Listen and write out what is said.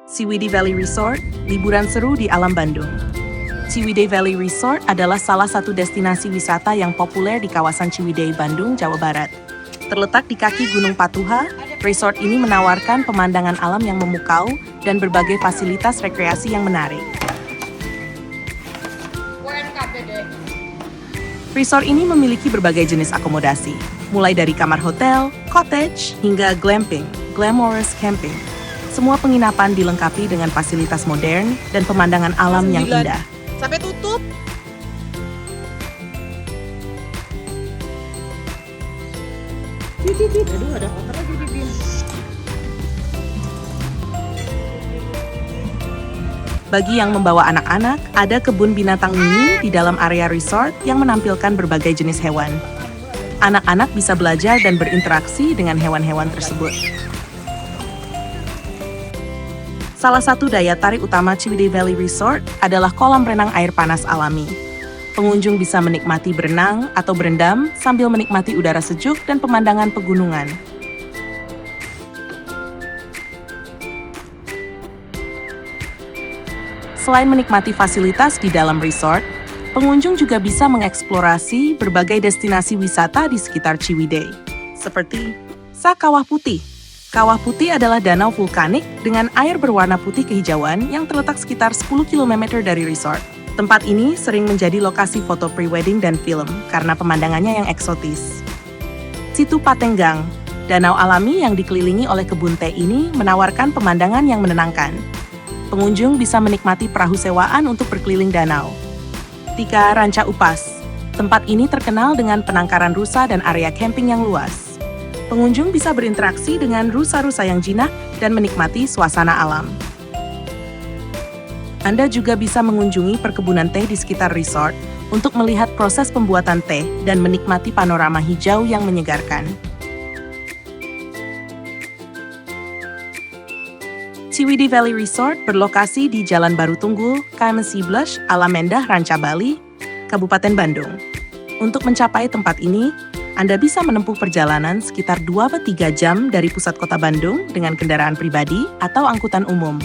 Ciwidey Valley Resort, liburan seru di alam Bandung. Ciwidey Valley Resort adalah salah satu destinasi wisata yang populer di kawasan Ciwidey, Bandung, Jawa Barat. Terletak di kaki Gunung Patuha, resort ini menawarkan pemandangan alam yang memukau dan berbagai fasilitas rekreasi yang menarik. Resort ini memiliki berbagai jenis akomodasi, mulai dari kamar hotel, cottage, hingga glamping, glamorous camping. Semua penginapan dilengkapi dengan fasilitas modern dan pemandangan alam yang indah. Sampai tutup. Aduh, ada kotor lagi di bin. Bagi yang membawa anak-anak, ada kebun binatang mini di dalam area resort yang menampilkan berbagai jenis hewan. Anak-anak bisa belajar dan berinteraksi dengan hewan-hewan tersebut. Salah satu daya tarik utama Ciwidey Valley Resort adalah kolam renang air panas alami. Pengunjung bisa menikmati berenang atau berendam sambil menikmati udara sejuk dan pemandangan pegunungan. Selain menikmati fasilitas di dalam resort, pengunjung juga bisa mengeksplorasi berbagai destinasi wisata di sekitar Ciwidey, seperti Kawah Putih. Kawah Putih adalah danau vulkanik dengan air berwarna putih kehijauan yang terletak sekitar 10 km dari resort. Tempat ini sering menjadi lokasi foto pre-wedding dan film karena pemandangannya yang eksotis. Situ Patenggang, danau alami yang dikelilingi oleh kebun teh ini menawarkan pemandangan yang menenangkan. Pengunjung bisa menikmati perahu sewaan untuk berkeliling danau. Ranca Upas, tempat ini terkenal dengan penangkaran rusa dan area camping yang luas. Pengunjung bisa berinteraksi dengan rusa-rusa yang jinak dan menikmati suasana alam. Anda juga bisa mengunjungi perkebunan teh di sekitar resort untuk melihat proses pembuatan teh dan menikmati panorama hijau yang menyegarkan. Ciwidey Valley Resort berlokasi di Jalan Baru Tunggul, KM Blush, Alamendah, Ranca Bali, Kabupaten Bandung. Untuk mencapai tempat ini, Anda bisa menempuh perjalanan sekitar 2-3 jam dari pusat kota Bandung dengan kendaraan pribadi atau angkutan umum.